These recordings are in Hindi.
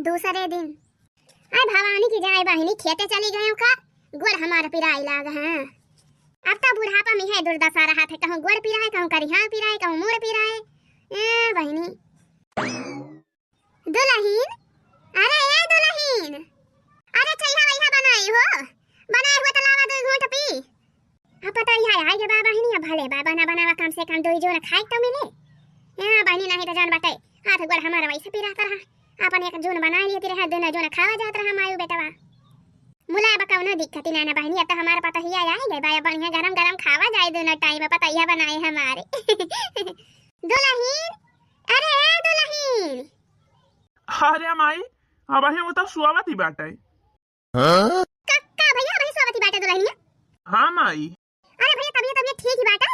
दूसरे दिन अरे भवानी की जाए बहिनी खेते चली गए का गोड़ हमारा पिराई लाग है। अब तो बुढ़ापा में है दुर्दशा रहा थे, कहूँ गोड़ पिराए, कहूँ करिहा पिराए, कहूँ मुड़ पिराए। बहिनी दुल्हीन, अरे ए दुल्हीन, अरे चैहा वैहा बनाई हो, बनाए हुआ तो लावा 2 घूंट पी। अब पता ही है ये बाबा बहिनी भले बाबा ना बनावा कम से कम 2 जो ना खाए तो मिले। बहिनी नहीं तो जान बाटे हाथ गोड़ हमारा वैसे पिराता रहा, अपन एक जून बना लिए रहा, दोनों जून खावा जात रहा मायू बेटवा। मुला बकाऊ न दिक्कत ही ना बहिनी, अब तो हमारे पता ही आया है बाया बढ़िया गरम गरम खावा जाए दोनों टाइम, पता ही बनाए हमारे। दुल्हीन, अरे दुल्हीन, अरे माई अब ही वो तो सुआवती बाटे। हां कक्का भैया भाई सुआवती बाटे दुल्हनिया। हां माई। अरे भैया तबीयत ठीक ही बाटे।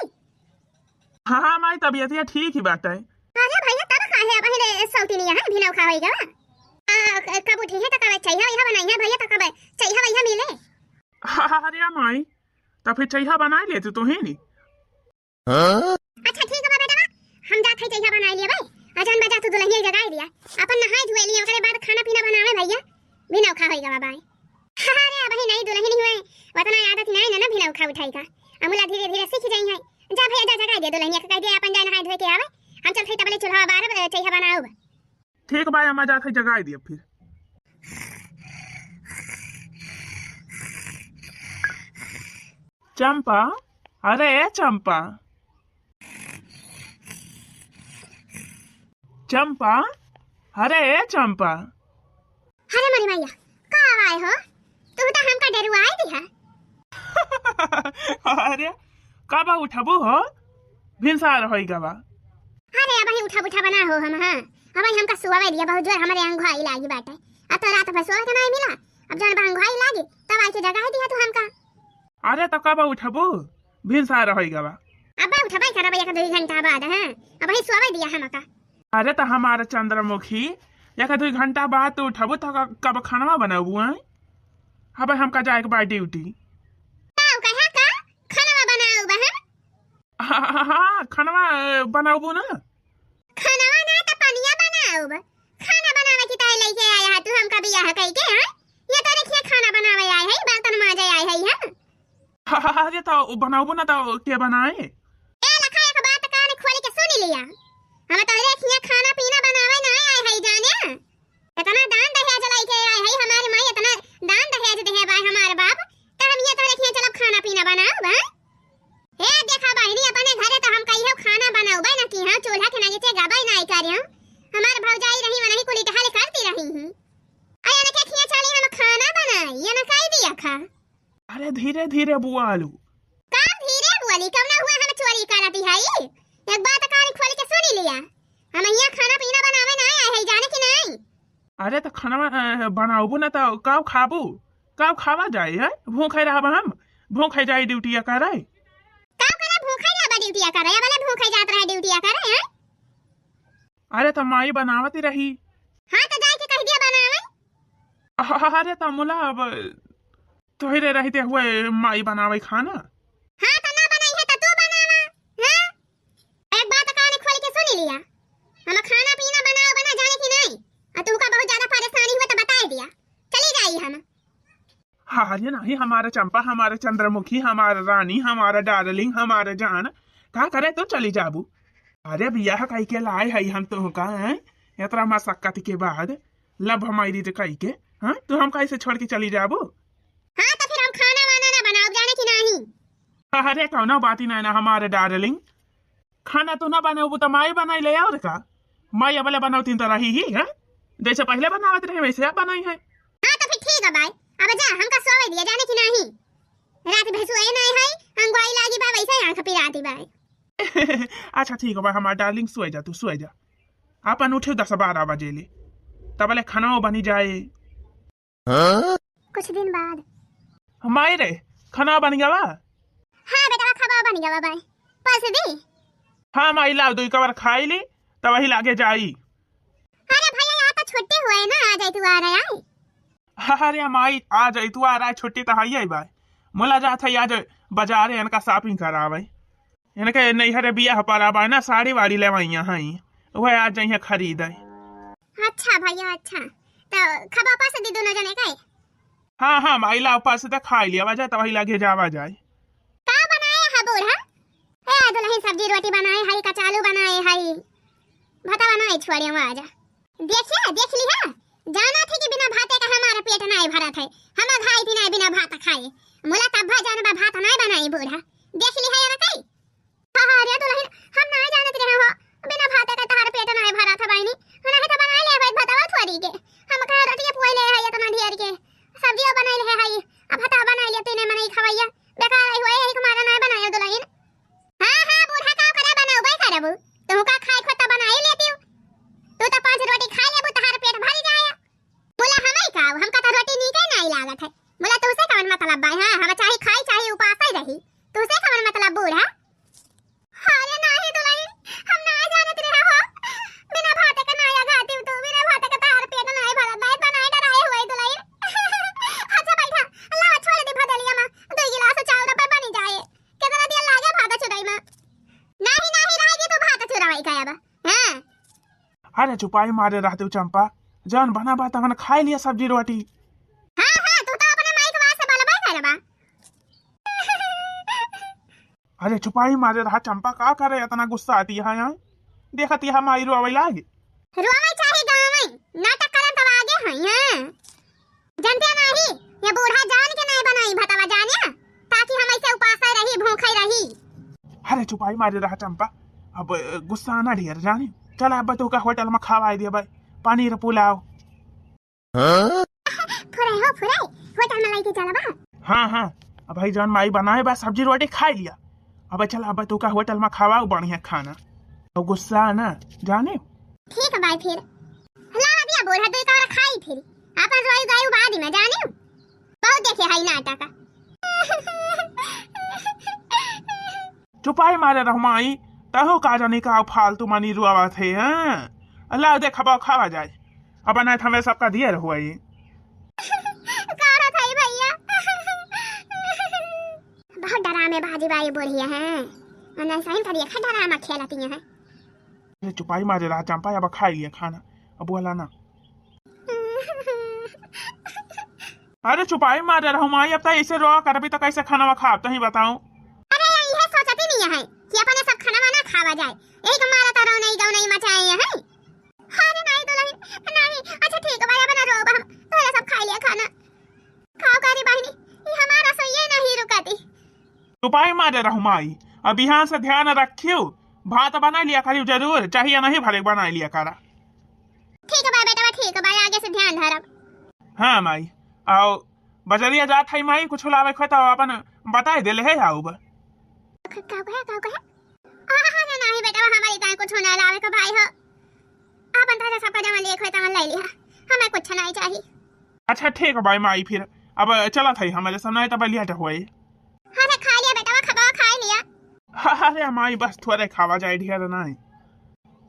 हां माई तबीयत ठीक ही बाटे। अरे भैया तब काहे पहले सौती नहीं है भिनौ खावेगा। कब उठी है तो कब चाहिए वैसा बनाई है भैया, तो कब चाहिए वैसा मिले। अरे माई तो फिर चाहिए बना ले तू ही नहीं। अच्छा ठीक है बेटा, हम जात है चाहिए बना लिए भाई, अजान बजा तू दुल्हनिया जगाई दिया, अपन नहाए धोए लिए ओकरे बाद खाना पीना बनावे भैया, भिनौ खावेगा बाबा। अरे अब ही नहीं दुल्हन हुए वतना आदत नहीं ना भिनौ खा उठाई का, अमुला धीरे धीरे सीख जाई है। जा भैया जा जगा दे दुल्हनिया के, कह दे अपन जाए नहाए धोए के आवे, हम चल थे तबले चूल्हा बार चाहिए बनाओ। ठीक भाई हम जाते जगाई दिए फिर। चंपा, अरे चंपा, चंपा, अरे चंपा। अरे मरी मैया का आए हो, तू तो हमका डरुआई दी है। अरे कब उठबू हो, भिनसार होई गवा। अरे अब ही उठा बुठा बना हो हम। हां अब हमका सुवावे दिया बहुत जोर, हमारे अंगवाई लागी बाटे, अब तो रात भर सोए के नहीं मिला, अब जब अंगवाई लागी तब आके जगह दिया तू हमका। अरे तो कब उठबू, भिनसार होई गवा। अब उठबै कर भैया 2 घंटा बाद। हां अब ही सुवावे दिया हमका। अरे तो हमारा चंद्रमुखी एक 2 घंटा बाद तो उठबू तो कब खाना बनाबू है। अब हमका जाए के बा ड्यूटी। ताऊ कहा का खाना बनाऊ बहन। हाँ खाना बनाबू ना, खाना ना तो पनिया बनाऊ, खाना बनावे की ताई लेके आया है तू हमका बियाह कई के। हां ये तो देखिए खाना बनावे आए है, बर्तन माजे आए है। हां अरे तो बनाबू ना तो के बनाए। ए लखा एक बात कान खोल के सुन लिया, हम तो देखिए खाना पीना बनावे ना आए है जाने, इतना दान दहेज लेके आए है हमारी माई, इतना दान दहेज दे है भाई हमारे बाप, तो हम ये तो देखिए चलो खाना पीना बनाओ भाई। ए देखा बहनी अपने घरे तो हम कहियो खाना बनाओ भाई ना की। हां चूल्हा के नीचे गबाई नहीं करियो, हमार भौजाई रही वही कुली टहल करती रही हूं। आया ना के खिया चली हम खाना बनाई, ये ना कह दिया खा। अरे धीरे धीरे बुआलू, काम धीरे बोली कब ना हुआ, हम चोरी करती है। एक बात कान खोल के सुन लिया, हम यहाँ खाना पीना बनावे ना आए है जाने की नहीं। अरे तो खाना बनाबू ना तो कब खाबू, कब खावा जाए है, भूखे रहब हम, भूखे जाए ड्यूटी करे। का करे भूखे ना बा ड्यूटी करे, वाले भूखे जात रहे ड्यूटी करे हैं। अरे तो माई बनावती रही। हां तो जाके कह दिया बनावे। अरे तो मुला अब तोहरे रहते हुए माई बनावे खाना। हां तो ना बनाई है तो तू बनावा। हां एक बात कान खोल के सुन लिया, हम खाना पीना बनाओ बना जाने की नहीं, और तुमका बहुत ज्यादा परेशानी हुआ तो बता दिया, चली जाई हम। अरे नहीं हमारा चंपा, हमारा चंद्रमुखी, हमारा रानी, हमारा डार्लिंग, हमारा जान, का करे तो चली जाबू। अरे बियाह कई के लाए है हम तो का है इतना मशक्कत के बाद, लब हमारी कई के। हाँ तो हम कैसे छोड़ के चली जाबू। हाँ तो फिर हम खाना वाना ना बनाओ जाने की नहीं। अरे कौनो बात ही नहीं ना हमारे डार्लिंग, खाना तो ना बनाऊ तो माई बनाई ले और का, माई अबले बनाती तो रही ही है, जैसे पहले बनावत रहे वैसे अब बनाई है। हाँ तो फिर ठीक है भाई, अब जा हमका सोवे दिया जाने की नहीं, रात भर सोए नहीं है, अंगवाई लागी बा वैसे आंख पिराती बाई। अच्छा ठीक है भाई हमारा डार्लिंग, सोए जा तू सोए जा, अपन उठे 10-12 बजे ले, तबले खाना बनी जाए। कुछ दिन बाद हमारे रे खाना बन गया। हाँ बेटा खावा बन गया भाई, पैसे दे। हाँ माई ला 2 कवर खाई ली तब वही लागे जाई। अरे भैया यहाँ तो छुट्टी हुए ना, आ जाए तू आ रहा है। अरे माई आ जाई तू आ रहा है, छुट्टी तो है भाई, मोला जात है आज बाजार इनका शॉपिंग करावे, इनके नैहरे बियाह पर आवा ना साड़ी वाड़ी लेवाइया हैं, वह आज जाइए खरीद। अच्छा भैया अच्छा, तो खबा पास दी दोनों जने का हाँ हाँ माई ला ऊपर से खा लिया वजह तो वही लगे जावा जाए का बनाए है बूढ़ा ए दुल्हन सब्जी रोटी बनाए हई कचालू बनाए हई भाता बनाए छोड़िया आजा देखिए देख ली है जाना थी कि बिना भाते का हमारा पेट नहीं भरा था हम खाई थी नहीं बिना भात खाए मोला तब जाने बा भात नहीं बनाई बूढ़ा देख ली है ना कई हां रे दुल्हन हम नहीं जानत रहे हो बिना भाते का तार पेट नहीं भरा था बहनी नहीं तो बना ले भाई भातवा थोड़ी के हम का रोटी पोई ले है इतना ढेर के सब्जी बनाई ले है अब भाता बनाई ले तूने मने खवैया बेकार हुए है हमारा नहीं बनाया दुल्हन हां हां बूढ़ा का करे बनाऊ भाई करबू तू का खाए खोता बनाई लेती हूं तू तो 5 रोटी खा लेबू तार पेट भर जाए बोला हमें का हम का तो रोटी नीचे नहीं लागत है बोला तू से कवन मतलब भाई हां हम चाहे खाई चाहे उपास ही रही तू से कवन मतलब बूढ़ा अरे नहीं दुल्हन हम ना जानत रहे हो बिना भात का नाया खाती तू बिना भात का तार पेट नहीं भरा भाई बनाए डराए हुए दुल्हन अच्छा बैठा अल्लाह छोड़ दे भदलिया में 2 गिलास चावल पे बनी जाए कितना दिन लागे भात चुराई में नहीं नहीं रहेगी तो भात चुराई का अब हां अरे चुपाई मारे रहते हो चंपा जान बना बात हमने खाई लिया सब्जी रोटी हां हां तू तो अपने माइक वास से बलबाई करे बा अरे चुपाई मारे रहा चंपा का करे इतना गुस्सा आती है यहाँ देखती है माई रोवे लागे रोवे चाहे गाँव में नाटक करन तब आगे हैं हां जानते नहीं ये बूढ़ा जान के नहीं बनाई भतवा जाने ताकि हम ऐसे उपास रही भूखे रही अरे चुपाई मारे रहा चंपा अब गुस्सा आना ढेर जाने चल अब तो का होटल में खावा दिया भाई पानी रे पुलाव फुराई होटल में लेके चला बा हाँ हाँ अब भाई जान माई बनाए बा सब्जी रोटी खा लिया अब चल अब तो का होटल में खावा बढ़िया खाना तो गुस्सा ना जाने ठीक है भाई फिर ला दिया बूढ़ा तो का खाई फिर अपन रोई गई बाद में जाने बहुत देखे हाई नाटक चुपाई मारे रहो माई तहो का जाने का फालतू मनी रुआवा थे हैं अल्लाह दे खबा खावा जाए अब ना हमें सबका दिए रहो ये कारा थाई भैया बहुत डरामे बाजी बाई बोलिए हैं अन्ना सही तरिया खा डरामा खेलती हैं ये चुपाई मारे रहा चंपा अब खा लिया खाना अब बोला ना अरे चुपाई मारे रहो माई अब तो ऐसे रो कर भी तो कैसे खाना खा तो ही बताऊं अरे ये सोचती नहीं है कि अपने सब खाना वाना खावा जाए एक मारा तारो नहीं गाँव नहीं मचाए हैं अरे नहीं दुल्हन नहीं अच्छा ठीक है भाई अपना रो हम तोरा सब खा लिया खाना खाओ कारी बहनी ये हमारा सो ये नहीं रुकती चुपाई मारे रहो माई अब यहाँ से ध्यान रखियो भात बना लिया करी जरूर चाहिए नहीं भले बना लिया करा ठीक है भाई बेटा ठीक है भाई आगे से ध्यान धरब हाँ माई आओ बजरिया जात है माई कुछ लावे खोता अपन बताए दिले है आओ काऊ कहे हां नहीं बेटा हमारी गाय कुछ ना लावे का भाई हो अपन ताजा सबका जमा ले खोता ले लिया हमें कुछ नहीं चाहिए अच्छा ठीक है भाई माई फिर अब चला था हमारे सामने तब लिया हुए अरे खा लिया बेटा खबा खा लिया अरे माई बस थोड़े खावा जाए ढेर नहीं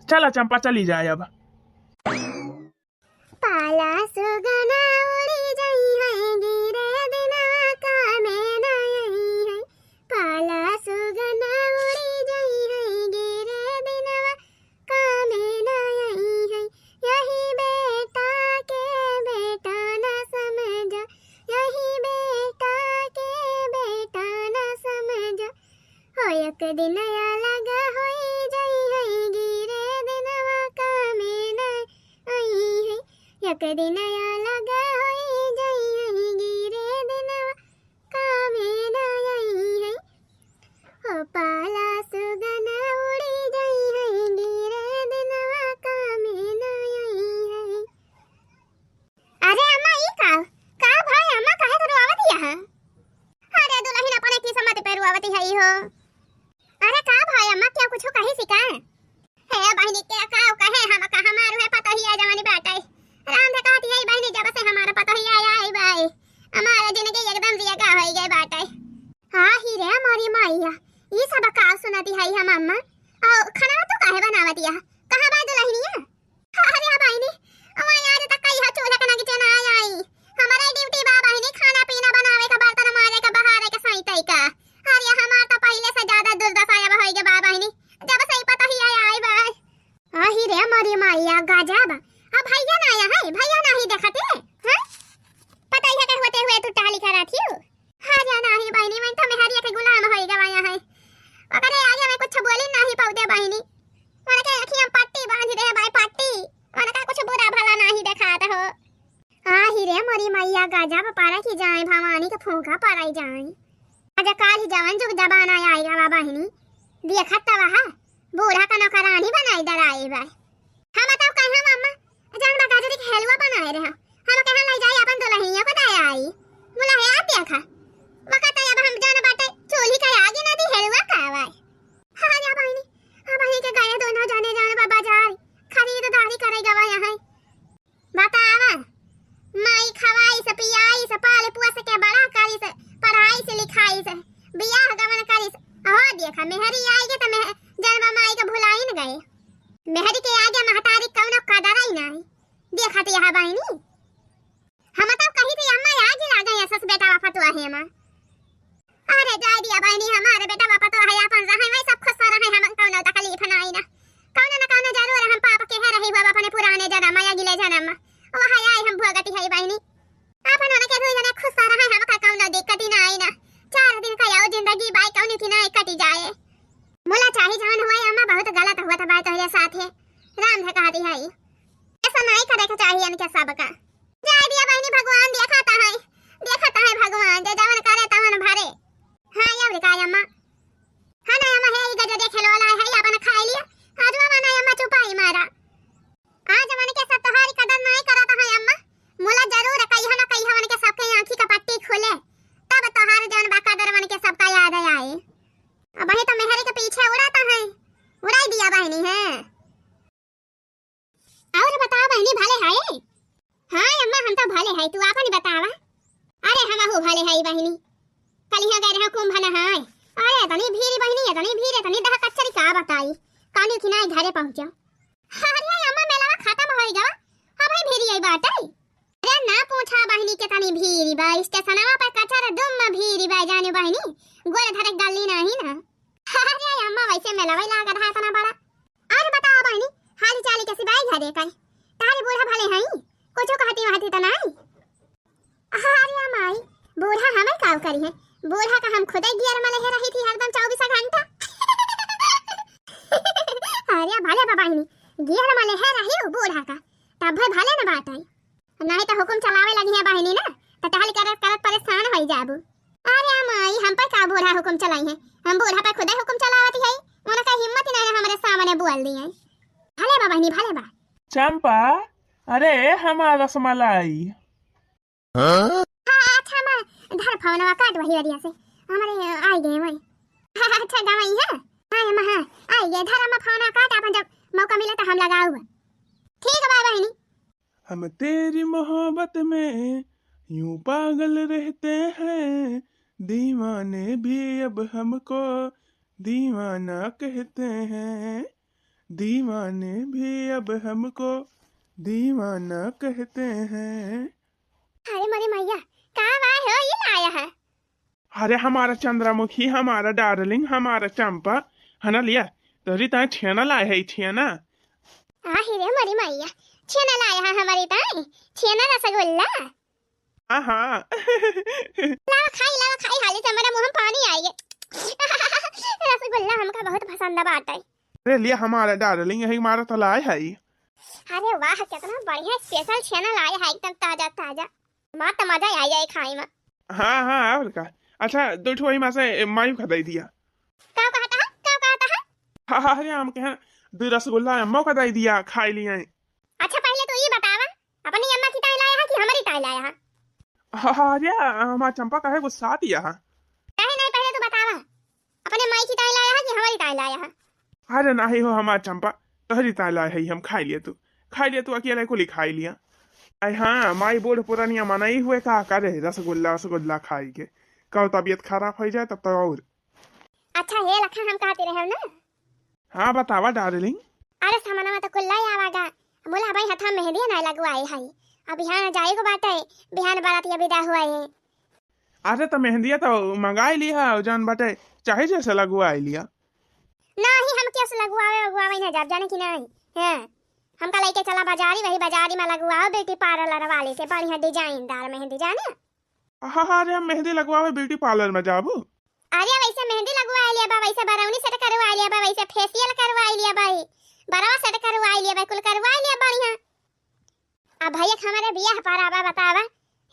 चला चंपा चली जाए अब पाला सुगना उड़ी जाई है गिरे दिनवा का में ना यही है पाला सुगना उड़ी जाई है गिरे दिनवा का में ना यही है यही बेटा के बेटा ना समझा यही बेटा के बेटा ना समझा हो एक दिन या लगा होई जाई है गिरे दिनवा का में ना यही है एक दिन या लगा होई जाई है गिरे दिनवा का में ना यही है हो पाला सुगना उड़ी जाई है गिरे दिनवा का में ना यही है अरे अम्मा ई का भाई अम्मा काहे तो रुआवती है अरे दुल्हन अपने की समझ पे रुआवती है हो अरे का भाई अम्मा क्या कुछ कही सिका है बहनी के का कहे हम का हमारो है पता ही है जवानी बात है राम से कहती है बहनी जब से हमारा पता ही आया है भाई हमारा जिंदगी एकदम दिया का हो गई बात है हां ही रे हमारी माईया ये सब का सुनाती है हम अम्मा और खाना तो काहे बनावती है कहां बा दुल्हनिया अरे बहनी ओ यार तक कई हा चूल्हा कना के ना आई हमारा ड्यूटी बा बहनी खाना पीना बनावे का बर्तन माजे का बहारे का सही तई का अरे हमार तो पहले से ज्यादा दुर्दशा है होई के बा बहनी जब से पता ही मोरी मैया गजब पारा की जाए भवानी के फूंका पाराई जाए आज काल ही जवान जुग जबाना आएगा बाबा हिनी देखत त वहा बूढ़ा का नौकरानी बनाई डराई बा हम बताओ कहां मम्मा जान बा गाजर के हलवा बनाए रहे हम कहां ले जाई अपन दुल्हनिया को दे आई बोला है आ देखा वकत अब हम जान बाटे चोली का आगे ना दी हलवा कावा हां या बहिनी हां बहिनी के गए दोनों जाने जाने बाबा जाई खरीदारी करे गवा यहां बतावा माई खवाई से पियाई से पाले पुआ से के बड़ा करी से पढ़ाई से लिखाई से बियाह गमन करी से ओ देखा मेहरी आएगी त मैं जन्म माई के भुलाई न गए मेहरी के आगे महतारी कौनो कदर ही नहीं देखा तो यहां बहिनी हम तो कही थी अम्मा आज ला गए सस बेटा फतवा है मां अरे जाय दिया बहिनी हमारे बेटा फतवा है अपन रहे वही सब खुश रहे हम कौनो तकलीफ नहीं ना कौनो जरूर हम पाप के है रही बाबा अपने पुराने जन्म या गिले जन्म वहां आई हम भगती है बहिनी अपन होने के दुई जने खुश रहे हम का कौनो दिक्कत ही ना आई ना 4 दिन का याओ जिंदगी बाई कौनी थी ना कटी जाए मोला चाहे जान हुआ अम्मा बहुत गलत हुआ था बात तोहरे साथ है राम ने कहती है ऐसा नहीं करे के चाहिए इनके सब का जाय दिया बहनी भगवान देखता है भगवान जे जवन करे तवन भरे हां या रे काय अम्मा हां ना अम्मा है ई गजो देखे वाला है अपन खा लिया आज वाला अम्मा चुपाई मारा आज मन के सब तोहारी कदर नहीं करता है अम्मा मोला जरूर कहिया ना कहिया मन के सबके आंखी का पट्टी खोले तब तोहार जवन बा कदर मन के सबका याद आए अब ही तो मेहरे के पीछे उड़ाता है उड़ाई दिया बहनी है और बता बहनी भले है हां अम्मा हम तो भले है तू आपन बतावा अरे हम हो भले है बहनी कल यहां गए रहे कुंभ नहाए अरे तनी भीरी बहनी तनी दह कचरी का बताई कानी की नहीं घरे पहुंचा अरे अम्मा मेला खत्म हो गया अब ही भीरी आई बात है अरे ना पूछा बहनी के तनी भीरी बा स्टेशनवा पे कचरा दुम भीरी बा जाने बहनी गोल धरे गली नहीं ना अरे अम्मा वैसे मेला वही लाग रहा तना बड़ा और बताओ बहनी हाल चाल कैसी बाई घरे कई तारी बूढ़ा भले हई कुछ कहती त नहीं अरे माई बूढ़ा हमें काव करी है बूढ़ा का हम खुद ही गियर में लगे रही थी हरदम 24 घंटा अरे भले बहनी गियर में लगे रही हो बूढ़ा का तब भाई भले न बात आई नहीं तो हुकुम चलावे लगी है बहनी ना तो टहल करत परेशान हो जाबू अरे माई हम पर का बूढ़ा हुकुम चलाई है हम बूढ़ा पे खुद ही हुकुम चलावती है उनका हिम्मत ही नहीं हमारे सामने बोल दी है भले बहनी भले बा चंपा अरे हमारा रसमलाई हां अच्छा मां धर फोनवा काट वही वरिया से हमारे आई गए वही अच्छा गवाई है हां मां आई गए धर हम फोनवा काट अपन जब मौका मिले तो हम लगाऊ ठीक है बहनी हम तेरी मोहब्बत में यूं पागल रहते हैं दीवाने भी अब हमको दीवाना कहते हैं दीवाने भी अब हमको दीवाना कहते हैं अरे मेरी मैया कहाँ आए हो ये लाया है अरे हमारा चंद्रमुखी हमारा डार्लिंग हमारा चंपा है ना लिया तोरी ता छेना लाए है छेना रे मेरी मैया छेना लाया है हमारी ताई छेना रसगुल्ला हाँ लावा खाई हाली से मेरे मुंह में पानी आई है रसगुल्ला हमका बहुत पसंद बात है अरे लिया हमारा डार्लिंग यही हमारा तो लाए है अरे वाह कितना बढ़िया स्पेशल छेना लाया है एकदम ताजा मत मजा आ जाए खाई में हाँ और का अच्छा दो ठो वही में से मायू खदाई दिया क्या कहता है हाँ अरे हम कहे दो रसगुल्ला अम्मा खदाई दिया खाई लिए अच्छा पहले तो ये बतावा अपनी अम्मा की ताई लाया है कि हमारी ताई लाया है अरे हमारा चंपा कहे गुस्सा दिया कहे नहीं पहले तो बतावा अपने माई की ताई लाया है कि हमारी ताई लाया है अरे नहीं हो हमारा चंपा तोहरी ताई लाए है हम खाई लिए तू अकेले को खाई लिया अरे हाँ माई बूढ़ पुरानिया मनाई हुए का करे रसगुल्ला खाई के कब तबीयत खराब हो जाए तब तो और अच्छा ये लखा हम कहते रहे ना हाँ बतावा डार्लिंग अरे सामना में तो कुल्ला ही आवागा बोला भाई हथा मेहंदी ना लगवाई है अब बिहान जाए को बात है बिहान बारातिया विदा हुआ है अरे तो मेहंदिया तो मंगाई लिया जान बाटे चाहे जैसे लगवाई लिया नहीं हम कैसे लगवावे ना जब जाने की नहीं है हमका लेके चला बाजारी वही बाजारी में लगवाओ ब्यूटी पार्लर वाले से बढ़िया डिजाइनदार मेहंदी जाने हाँ अरे हम मेहंदी लगवावे ब्यूटी पार्लर में जाबू अरे वैसे मेहंदी लगवा लिया बा वैसे बरौनी सेट करवा लिया बा वैसे फेशियल करवा लिया भाई बरवा सेट करवा लिया बा कुल करवा लिया बढ़िया अब भैया हमारे बियाह पर आवा बतावा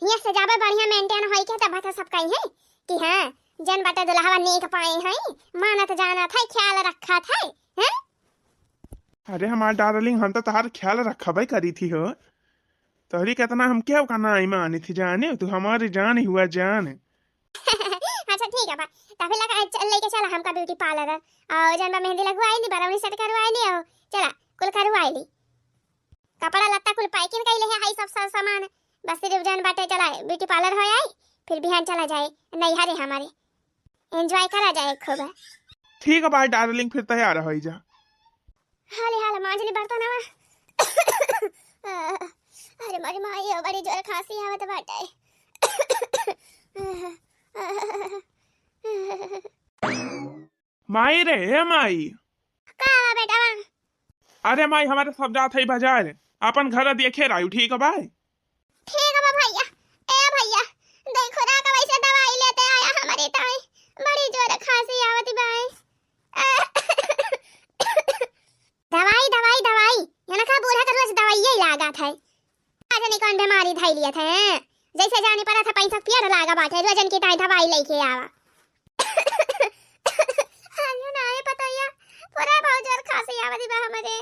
हिया सजावे बढ़िया मेंटेन होई के तब तो सब कही है कि हां जन बाटे दुल्हवा नेक पाए हैं मानत जानत है ख्याल रखा था हैं। अरे हमार डार्लिंग हम तो तहार ख्याल रखबे करी थी हो। तोहरी कितना हम क्या करना ईमानी थी जाने तू हमारी जान ही हुआ जान। अच्छा ठीक है बा तब लगा चल लेके चला हमका ब्यूटी पार्लर और जन बा मेहंदी लगवाई ली बरावनी सेट करवाई ली और चला कुल करवाई ली कपड़ा लत्ता कुल पैकिंग कइले है हाई सब सामान बस सिर्फ जन बाटे चला ब्यूटी पार्लर हो आई फिर बिहान चला जाए नैहरे हमारे एंजॉय करा जाए खूब। ठीक है भाई डार्लिंग फिर तैयार हो जा। हाले हाले मांजली बर्तन हवा। अरे मारी माई बड़ी जोर खांसी आवत बाटे। माई रे माई का बेटा वा? अरे माई हमारे सब जात है बाजार अपन घर देखे रायू ठीक है भाई। ठीक है भैया ए भैया देखो ना का वैसे दवाई लेते आया हमारे ताई बड़ी जोर खांसी आवत भाई। दवाई दवाई दवाई yana का बूढ़ा का रोज दवाई ही लागत है आज नहीं कौन बीमारी धई लिया था जैसे जाने पड़ा था पैसा पियर लागा बाटे रोजन की ताई दवाई लेके आवा। हां ना ये पता या पूरा बहुत जोर खांसी आवत बा हमारे।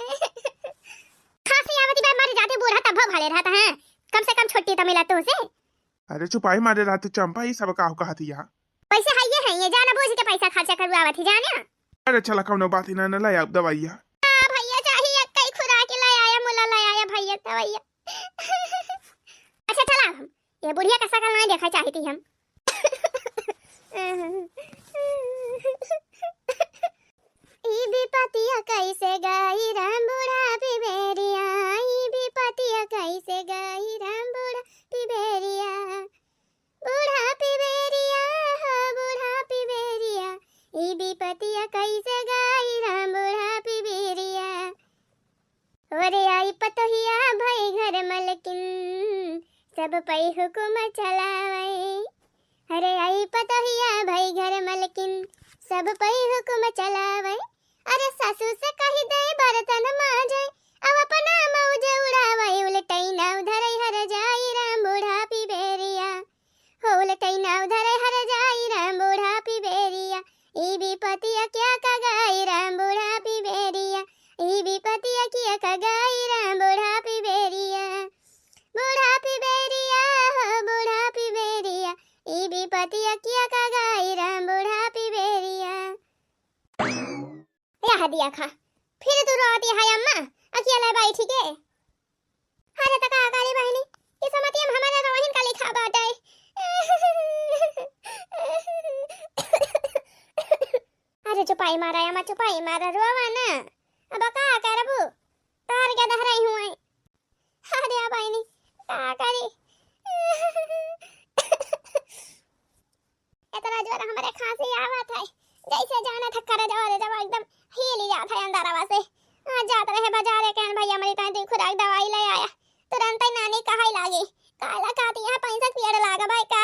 खांसी आवत बा मर जाते बूढ़ा तब भले रहता है कम से कम छुट्टी तो मिला तो से। अरे चुपाई मारे रात चंपा ही सब का कहती है पैसे है ये जाना बूझ के पैसा खर्चा करवावत ही जाने। अरे चला कौनो बात ही ना न ले अब दवाइया भैया चाहिए कई खुराक ले आया मुला ले आया भैया दवाइया। अच्छा चला हम ये बुढ़िया का शकल नहीं देखा चाहती हम। ई विपतिया कैसे गई राम बूढ़ा पिबेरिया ई विपतिया कैसे गई राम बूढ़ा पिबेरिया बूढ़ा पिबेरिया हो बूढ़ा पिबेरिया ई विपतिया कैसे गई राम बूढ़ा पिबेरिया। ओरे आई पतोहिया भाई घर मलकिन सब पई हुकुम चलावे। अरे आई पतोहिया भाई घर मलकिन सब पई हुकुम चलावे। अरे सासू से कही दे बर्तन मांजे अब अपना मौज उड़ावे उलटई ना उधर हर जाई राम बूढ़ा पिबेरिया हो उलटई ना उधर हर जाई राम बूढ़ा पिबेरिया ई विपतिया क्या कगाई राम बूढ़ा पिबेरिया ई विपतिया क्या कगाई राम बूढ़ा पिबेरिया बूढ़ा पिबेरिया हो बूढ़ा पिबेरिया ई विपतिया क्या कगाई राम बूढ़ा पिबेरिया। या दिया खा फिर तू रोती है अम्मा अकेला बैठी के। अरे तका आकारी बहनी इस समति हम हमारा रोहिन का लिखा बाटे। अरे चुपाई मारा अम्मा चुपाई मारा रोवा ना अब का करबू तार के दहराई हुए। अरे आ बहनी का करी इतना जोर हमारे खांसी आवत है जैसे जाना था कर जाओ जब एकदम हिल जात है अंदरवा से। आज जात रहे बाजार के भैया मेरी ताई खुराक दवाई ले आया तुरंत ही नानी कहाई लागी काला काती है पैसा पियर लागा भाई का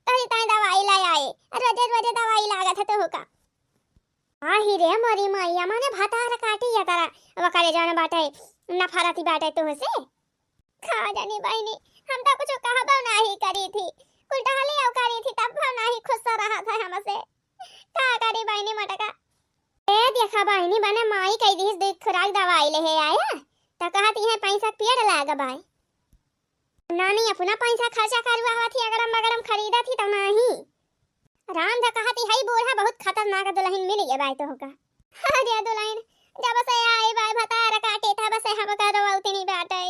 तरी ताई दवाई ले आए रोजे रोजे दवाई लागा था तो का आ ही रे मोरी मैया माने भातार काटी या तारा वकारे जाने बाटे नफरती बाटे तो से खा जानी बहनी हम तो कुछ कहबा नहीं करी थी उल्टा हाली करी थी तब नहीं खुश रहा था हमसे का करी बहनी मटका ए देखा बहनी बने माई कई दिस दूध खुराक दवाई ले आया तो कहती है पैसा पियर लागा भाई नानी अपना पैसा खर्चा करवा थी अगरम बगरम खरीदा थी तो नहीं राम दा कहती है बूढ़ा बहुत खतरनाक दुल्हन मिली है भाई तो का। अरे दुल्हन जब से आई भाई भतार काटे था बस हम का रोवती नहीं बाटे।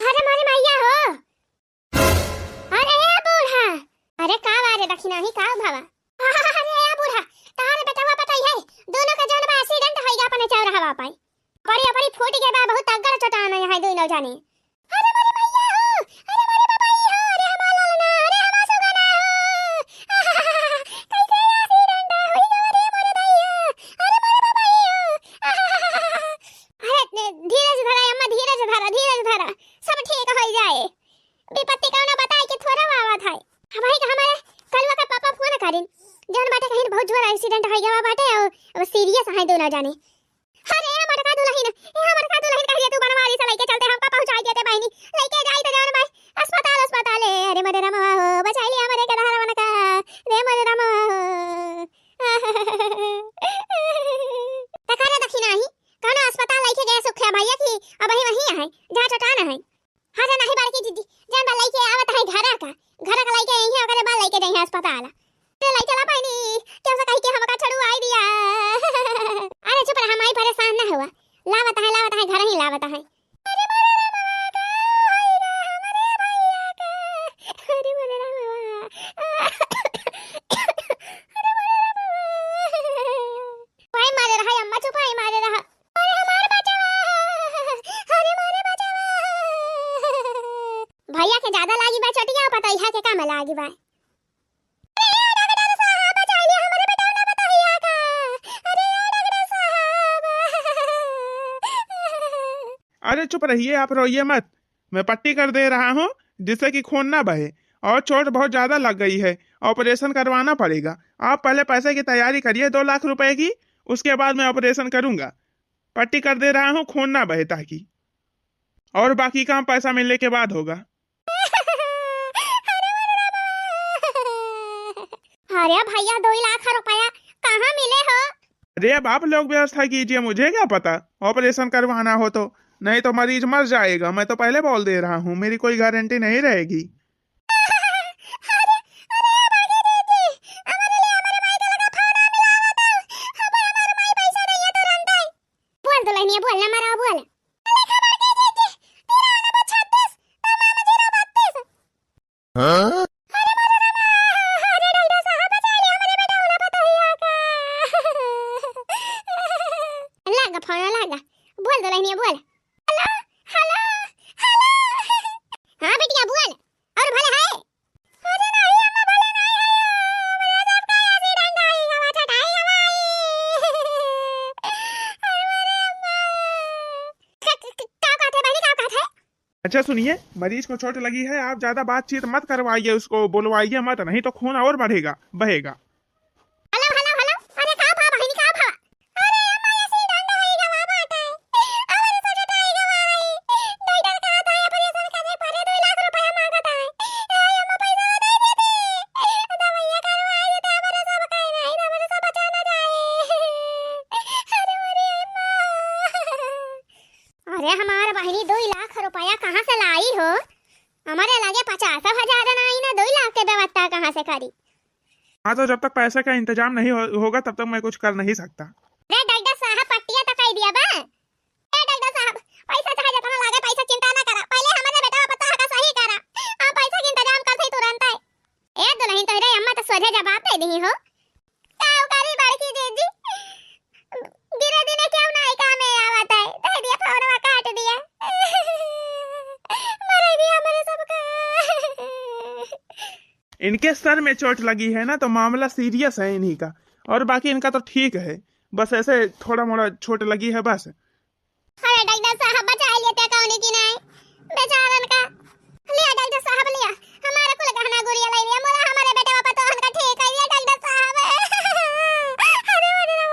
अरे मारे मैया हो अरे बूढ़ा अरे का वारे दखिना ही का भावा। अरे बूढ़ा तारे बेटवा पताई है दोनों का जान बा एक्सीडेंट होई गया अपने चाव रहा पाई पड़ी पड़ी फूट गया बा बहुत तगड़ चटाना है दोनों जाने। अरे मारी मैया हो अरे मारी बाबाई हो अरे हमारा लालना अरे हमारा सुगना हो कैसे एक्सीडेंट होई गया अरे मारे दैया अरे मारी बाबाई हो। अरे धीरज धरा अम्मा धीरज धरा सब ठीक हो जाए विपत्ति का ना बताए कि थोड़ा आवा था भाई का हमारे कलवा का पापा फोन करिन जन बाटे कहीं बहुत जोर एक्सीडेंट हो गया बाटे और सीरियस है दोनों जाने। अरे मटका दुल्हन कह तू बनवारी से लेके चलते हम पहुंचाई देते बहनी लेके जाई तो जान भाई है अरे नहीं बड़की दीदी जान बा लइके आवत है घर का लइके यही ओकरे बा लइके जाई है अस्पताल रे लइके ला पानी क्या से कहि के हमका छड़ू आई दिया अरे चुप रह माई परेशान ना हुआ लावत है घर ही लावत है अरे मोरे रामा का होई रे हमरे भैया का अरे मोरे रामा अरे मोरे रामा भाई मारे रहा अम्मा चुप भाई मारे रहा अरे हमारे बचावा अरे मोरे बचावा भैया के ज्यादा लागी बा चटिया पता इहा के काम लागी बा अरे चुप रहिए, आप रोइए मत। मैं पट्टी कर दे रहा हूँ जिससे कि खून ना बहे, और चोट बहुत ज्यादा लग गई है, ऑपरेशन करवाना पड़ेगा। आप पहले पैसे की तैयारी करिए 2 लाख रुपए की, उसके बाद मैं ऑपरेशन करूंगा। पट्टी कर दे रहा हूँ, खून ना बहे ताकि, और बाकी काम पैसा मिलने के बाद होगा। अरे भैया 2 लाख रुपया कहाँ मिले हो? अरे अब आप लोग व्यवस्था कीजिए, मुझे क्या पता ऑपरेशन करवाना हो तो, नहीं तो मरीज मर जाएगा। मैं तो पहले बोल दे रहा हूँ, मेरी कोई गारंटी नहीं रहेगी। हाँ? बोल दो लहनिया बोल। हेलो हेलो हेलो हाँ बेटिया बोल और भले है। अरे नहीं अम्मा भले नहीं है मेरा सब का एक्सीडेंट आई गवा छटाई हमारी अरे मेरे अम्मा का कहते बहनी का कहते। अच्छा सुनिए, मरीज को चोट लगी है, आप ज्यादा बातचीत मत करवाइए, उसको बुलवाइए मत, नहीं तो खून और बढ़ेगा बहेगा। अरे हमार बहनी 2 लाख रुपया कहाँ से लाई हो? हमारे लगे 50,000 नहीं ना 2 लाख के व्यवस्था कहाँ से करी? हाँ तो जब तक पैसे का इंतजाम नहीं होगा तब तक मैं कुछ कर नहीं सकता। रे डॉक्टर साहब पट्टियां तो कह दिया बा। ए डॉक्टर साहब पैसा चाहे जितना लागे पैसा चिंता ना करा, पहले हमारे बेटा पता है सही करा, आप पैसा का इंतजाम कर सही तुरंत है। ए दुल्हन तो रे अम्मा तो सोझे जवाब दे दी हो। काऊ करी बड़की दीदी गिरे दिने क्यों नहीं काम में आवत है, दे दिया फोनवा काट दिया मरे भी हमारे सबका। इनके सर में चोट लगी है ना, तो मामला सीरियस है इन्हीं का, और बाकी इनका तो ठीक है, बस ऐसे थोड़ा मोड़ा चोट लगी है बस। अरे डॉक्टर साहब बचा लेते कौन की नहीं बेचारन का लिया डॉक्टर साहब लिया हमारा कुल गहना गुड़िया ले लिया, मोला हमारे बेटे का पता उनका ठीक है लिया डॉक्टर साहब। अरे मेरे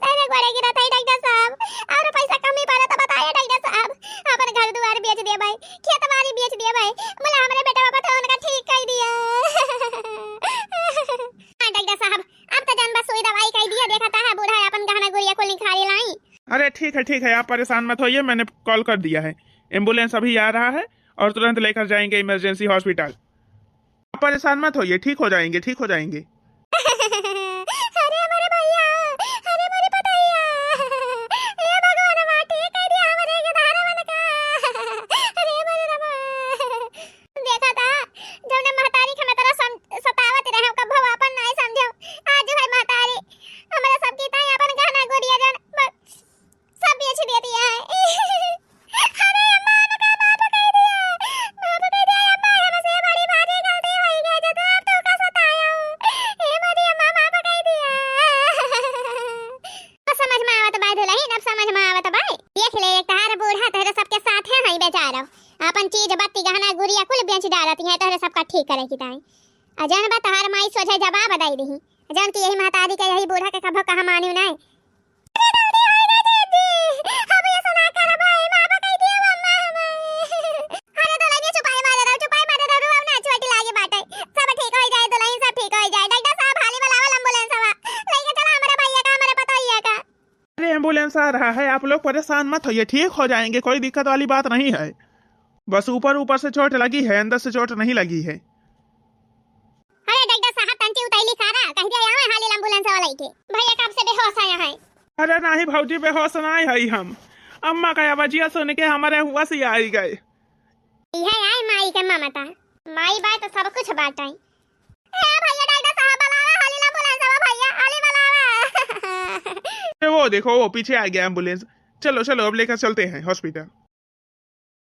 तेरे गोड़े की रथ है डॉक्टर साहब, और पैसा कमी पड़ा तो बताइए डॉक्टर साहब। अपन घर द्वार बेच दिया भाई, खेत बाड़ी बेच दिया भाई, मोला हमारे बेटे का पता उनका ठीक कर दिया। हां डॉक्टर साहब अब तो जान बस सुई दवाई कह दिया, देखता है बूढ़ा अपन गहना गुड़िया को निखारी लाई। अरे ठीक है, आप परेशान मत होइए, मैंने कॉल कर दिया है, एम्बुलेंस अभी आ रहा है और तुरंत लेकर जाएंगे इमरजेंसी हॉस्पिटल। आप परेशान मत होइए, ठीक हो जाएंगे। अरे हमारे भैया, अरे मेरे पतैया, ए भगवान मां ठीक कर दिया हमारे के धारा मन का। अरे मेरे रमा देखा था जब ने महतारी के मैं तरह सतावत रहे कब भव अपन नहीं समझो, आज है महतारी हमारे सब की ताई अपन गहना गुड़िया जन सब बेच देती है। अरे अम्मा का माफ कर दिया अम्मा, हमसे बड़ी भारी गलती हुई है जो तो आप तो का सताया हूं। ए मेरी अम्मा माफ कर दिया। समझ में आवत बाय दुल्हन, अब समझ में आवत बाय। देख ले एक तार बूढ़ा तेरे सबके साथ है हई बेचारा, अपन चीज बत्ती गहना गुड़िया कुल बेच डालती है, तेरे सबका ठीक करे की ताई अजन बा तहार माई सोझे जवाब दई दी जन की यही महतारी के यही बूढ़ा के कभो कहा मानियो नहीं। एम्बुलेंस गैस आ रहा है, आप लोग परेशान मत होइए, ठीक हो जाएंगे, कोई दिक्कत वाली बात नहीं है। बस ऊपर ऊपर से चोट लगी है, अंदर से चोट नहीं लगी है। अरे डॉक्टर साहब तंची उताइली सारा कह दिया यहाँ हाली एम्बुलेंस वाला के भैया कब से बेहोश आया है। अरे नहीं भौजी, बेहोश नहीं है हम। अम्मा का आवाजिया सुन के हमारे हुआ से आ गए। यह आई माई के ममता, माई बात तो सब कुछ बात है। ए भैया डॉक्टर साहब बुलावा हाली एम्बुलेंस वाला भैया हाली बुलावा। वो देखो वो पीछे आ गया एम्बुलेंस। चलो चलो अब लेकर चलते हैं हॉस्पिटल।